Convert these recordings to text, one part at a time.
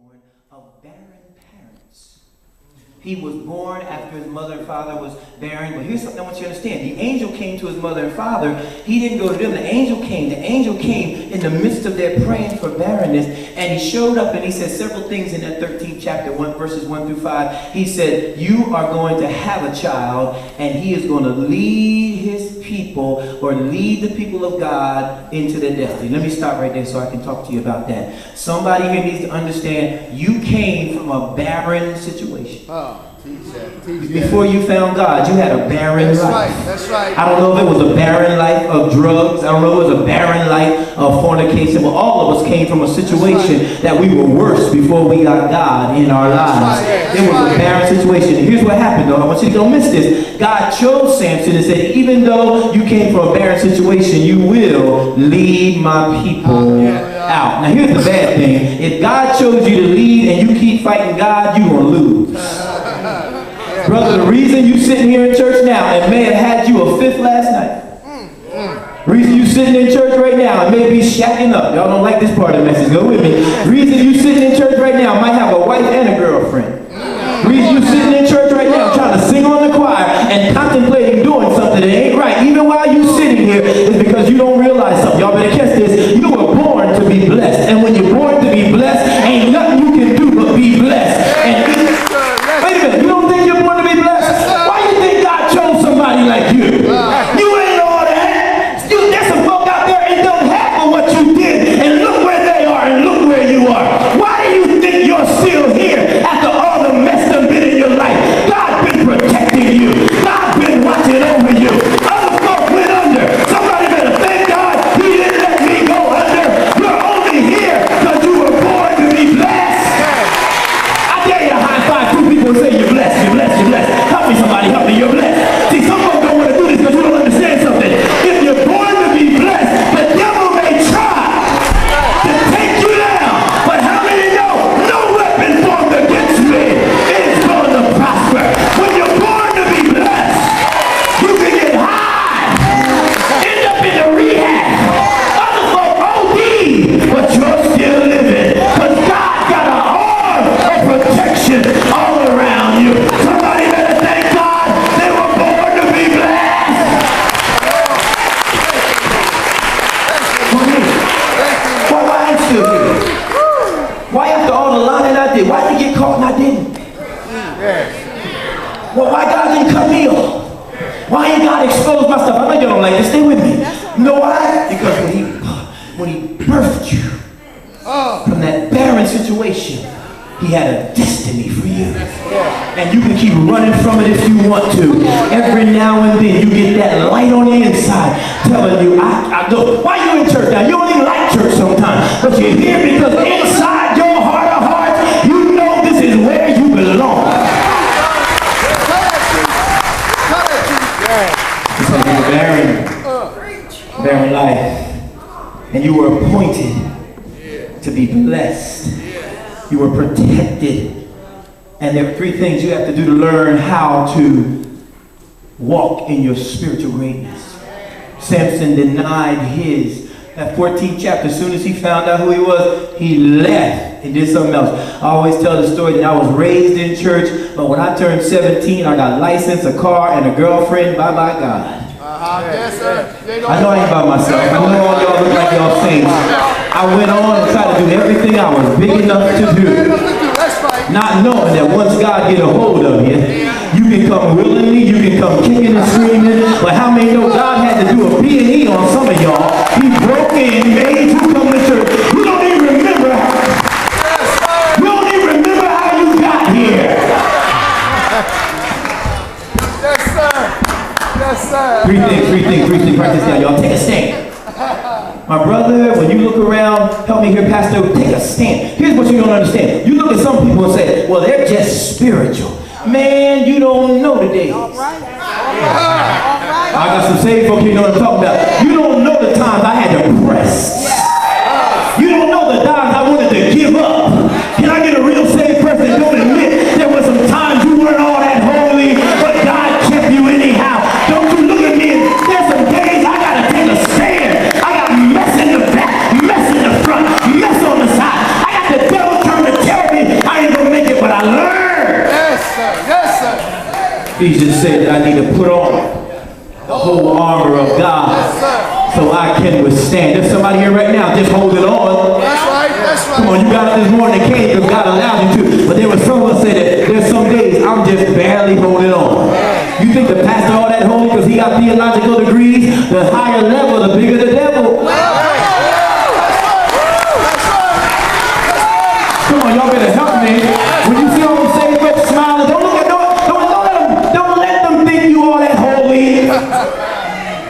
born of barren parents. He was born after his mother and father was barren. But here's something I want you to understand. The angel came to his mother and father. He didn't go to them. The angel came. The angel came in the midst of their praying for barrenness. And he showed up and he said several things in that 13th chapter, verses 1 through 5. He said, you are going to have a child and he is going to lead his people or lead the people of God into their destiny. Let me stop right there so I can talk to you about that. Somebody here needs to understand you came from a barren situation. Before you found God, you had a barren life. That's right. I don't know if it was a barren life of drugs. I don't know if it was a barren life of fornication. But all of us came from a situation that we were worse before we got God in our lives. It was a barren situation. And here's what happened, though. I want you to don't miss this. God chose Samson and said, even though you came from a barren situation, you will lead my people out. Now, here's the bad thing. If God chose you to lead and you keep fighting God, you're going to lose. Brother, the reason you sitting here in church now and may have had you a fifth last night. Reason you sitting in church right now and may be shacking up. Y'all don't like this part of the message. Go with me. Reason you sitting in church right now might have a wife and a girlfriend. Reason you sitting in church right now trying to sing on the choir and contemplating doing something that ain't right. Even while you sitting here is because you don't realize something. Y'all better catch this. You were born to be blessed. And when you're born to be blessed, ain't nothing you can do but be blessed. And wait a minute. You don't think you're born to be blessed? Why you think God chose somebody like you? You ain't all that. There's some folk out there and don't have what you did. And look where they are and look where you are. Why do you think you're still here after all the mess done been in your life? God's been protecting you. God's been watching over you. Other folk went under. Somebody better thank God he didn't let me go under. You're only here because you were born to be blessed. I dare you to high five two people and say you're blessed, you're blessed, you're blessed. Help me somebody, help me, you're blessed. See, some folks don't want to do this because you don't understand something. If you're born to be blessed, the devil may try to take you down. But how many know no weapon formed against me is going to prosper? When you're born to be blessed, you can get high, end up in the rehab. Other folk OD, but you're still living. Because God got an arm of protection all around you. Somebody better thank God they were born to be blessed. Why I'm still here? Why after all the lying I did? Why did you get caught and I didn't? Well, why God didn't cut me off? Why ain't God exposed my stuff? I know you don't like this. Stay with me. You know why? Because when he birthed you from that barren situation, he had a destiny for you. And you can keep running from it if you want to. Every now and then you get that light on the inside telling you, I know. Why you in church now? You don't even like church sometimes. But you're here because inside your heart of hearts, you know this is where you belong. So you were barren life. And you were appointed to be blessed. You were protected. And there are three things you have to do to learn how to walk in your spiritual greatness. Samson denied that 14th chapter. As soon as he found out who he was, he left and did something else. I always tell the story that I was raised in church, but when I turned 17, I got a license, a car, and a girlfriend. Bye-bye God. Yes, sir. I know I ain't by myself. I know all y'all look like y'all saints. I went on and tried to do everything I was big enough to do. Not knowing that once God get a hold of you, you can come willingly, you can come kicking and screaming. But how many know God had to do a P&E on some of y'all? He broke in, made you come to church. You don't even remember how you got here. Yes, sir. Yes, sir. Three things. Write this down, y'all. Take a stand. My brother, when you look around, help me here, Pastor, take a stand. Here's what you don't understand. You look at some people and say, well, they're just spiritual. Man, you don't know the days. All right. I got some saved folk here, you know what I'm talking about. You don't know the times I had to press. You don't know the times I wanted to give up. Can I get a real saved person that don't admit there were some times you weren't all that holy, but God kept you anyhow? Don't you look at me and there's some days I got to take a stand. I got mess in the back, mess in the front, mess on the side. I got the devil trying to tell me Ephesians said that I need to put on the whole armor of God so I can withstand. There's somebody here right now just holding on. That's right. That's right. Come on, you got it this morning, came because God allowed you to. But there was someone said that there's some days I'm just barely holding on. You think the pastor all that holy because he got theological degrees? The higher level, the bigger the devil. Come on, y'all better help me. When you see all them saved folks smiling, don't look at don't let them think you all that holy.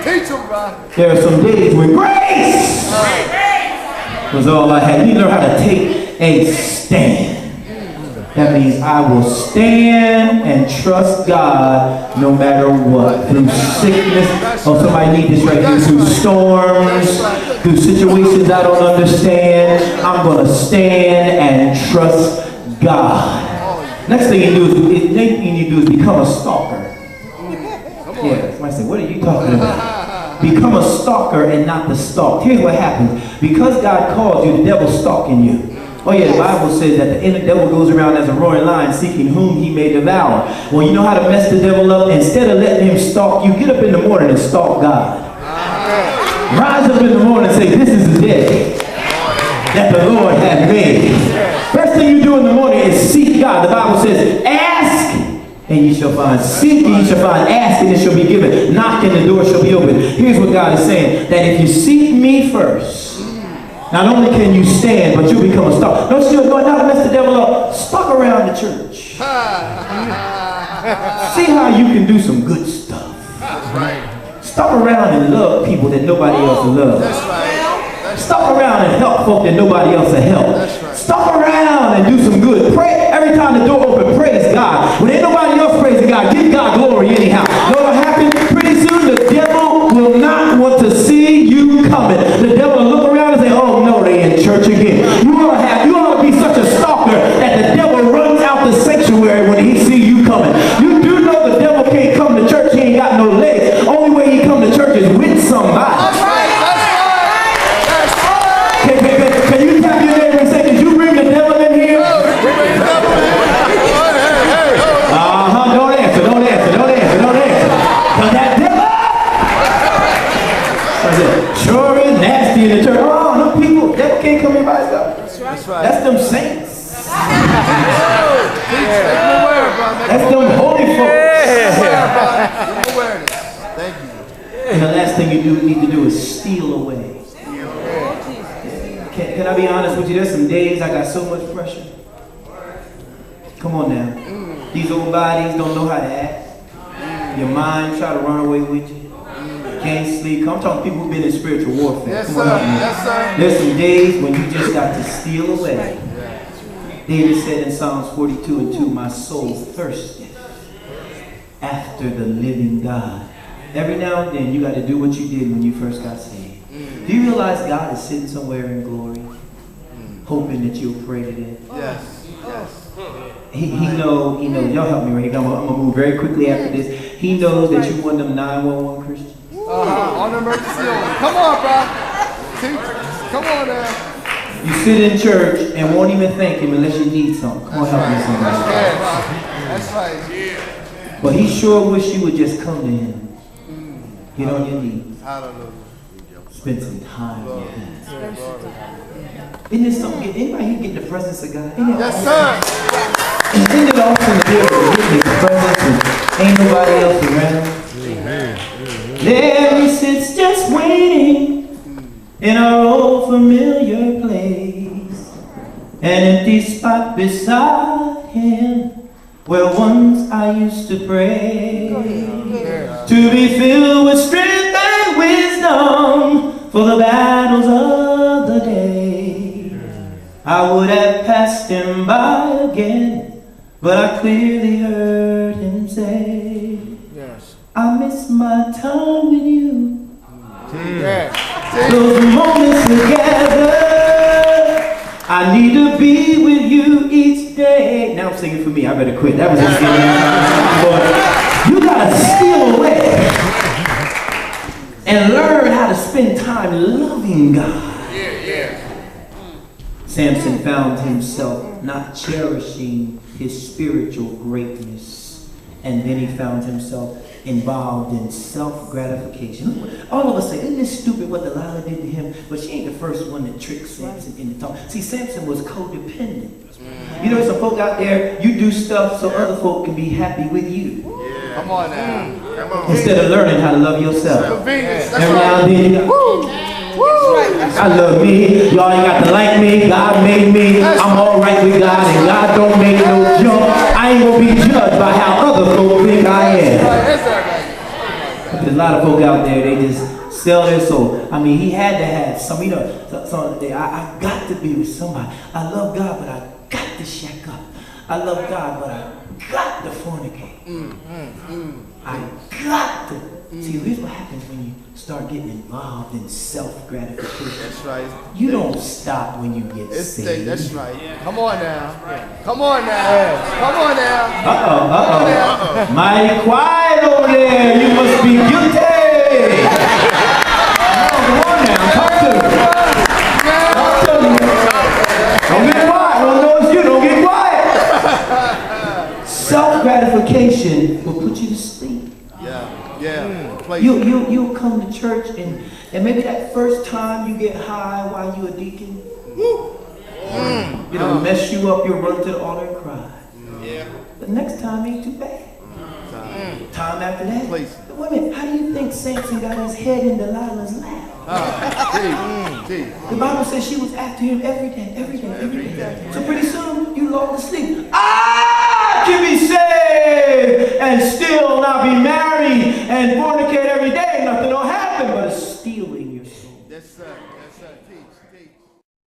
Teach them, bro. There are some days when grace was all I had. You learn how to take a stand. That means I will stand and trust God no matter what. Through sickness. Oh, somebody need this right here. Through storms, through situations I don't understand. I'm going to stand and trust God. Next thing you do is become a stalker. Yeah, somebody say, what are you talking about? Become a stalker and not the stalked. Here's what happens. Because God called you, the devil's stalking you. Oh yeah, the Bible says that the devil goes around as a roaring lion seeking whom he may devour. Well, you know how to mess the devil up? Instead of letting him stalk you, get up in the morning and stalk God. Rise up in the morning and say, this is the day that the Lord hath made. First thing you do in the morning is seek God. The Bible says, ask and ye shall find. Seek and ye shall find. Ask and it shall be given. Knock and the door shall be opened. Here's what God is saying. That if you seek me first, not only can you stand, but you'll become a stalker. Don't you go not mess the devil up. Stalk around the church. See how you can do some good stuff. Stalk around and love people that nobody else loves. Stalk around and help folk that nobody else will help. Stalk around and do some good. Pray every time the door opens. Praise God. When ain't nobody else praising God, give God glory anyhow. Know what happens? Pretty soon the devil will not want to see you coming. The devil will look around and say, oh no, they in church again. You ought to be such a stalker that the devil runs out the sanctuary when he see you coming. You do know the devil can't come to church. He ain't got no legs. Only way he come to church is with somebody. Can you tap your neighbor and say, did you bring the devil in here? Don't answer. Because that devil sure is nasty in the church. Oh, no people, devil can't come in by himself. That's right. That's them saints. That's them holy folks. Thank you. And the last thing you need to do is steal away. Can I be honest with you? There's some days I got so much pressure. Come on now. These old bodies don't know how to act. Your mind try to run away with you. Can't sleep. I'm talking people who've been in spiritual warfare. Yes, sir. Yes, sir. There's some days when you just got to steal away. David said in Psalms 42:2, my soul thirsteth after the living God. Every now and then you got to do what you did when you first got saved. Do you realize God is sitting somewhere in glory, hoping that you'll pray to Him? Yes. Yes. He knows. Y'all help me right here. I'm gonna move very quickly after this. He knows that you're one of them 911 Christians. On the emergency only. Come on, bro. Come on now. You sit in church and won't even thank Him unless you need something. Come on, help me somebody. That's right. But He sure wish you would just come to Him. Get on your knees. Hallelujah. Spend some time with Him. Isn't this something? Anybody here get in the presence of God? Yes, sir. Isn't it awesome to be able to get in His presence and ain't nobody else around? There He sits just waiting in our old familiar place. An empty spot beside Him where once I used to pray. To be filled with strength and wisdom for the battles of the day. I would have passed Him by again, but I clearly heard Him say, I miss my time with you. Those moments together, I need to be with you each day. Now I'm singing for me. I better quit. That was just but you gotta steal away and learn how to spend time loving God. Samson found himself not cherishing his spiritual greatness. And then he found himself involved in self-gratification. All of us say, isn't this stupid what Delilah did to him? But she ain't the first one that tricked Samson into talking. See, Samson was codependent. You know, some folk out there, you do stuff so other folk can be happy with you. Yeah. Come on now. Come on. Instead of learning how to love yourself. Convenience. Every now and then you go, woo! I love me. Y'all ain't got to like me. God made me. I'm all right with God, and God don't make no junk. I ain't gonna be judged by how other folk think I am. There's a lot of folk out there, they just sell their soul. I mean, he had to have some, you know, I got to be with somebody. I love God, but I got to shack up. I love God, but I got to fornicate. I got to. See, here's what happens when you start getting involved in self-gratification. That's right. You don't stop when you get saved. That's right. Come on now. Come on now. Come on now. Uh-oh. Mighty quiet over there. You must be guilty. Come on now. Talk to me. Talk to me. Don't get quiet. Don't know it's you. Don't get quiet. Self-gratification will put you to sleep. Yeah. You'll come to church and maybe that first time you get high while you a deacon, it'll mess you up. You'll run to the altar and cry. The next time ain't too bad. Time after that. Wait a minute, how do you think Samson got his head in Delilah's lap? The Bible says she was after him every day. So pretty soon you lulled to sleep. I can be saved and still not be married and fornicate every day. Nothing will happen but it's stealing your soul. Yes, sir. Teach.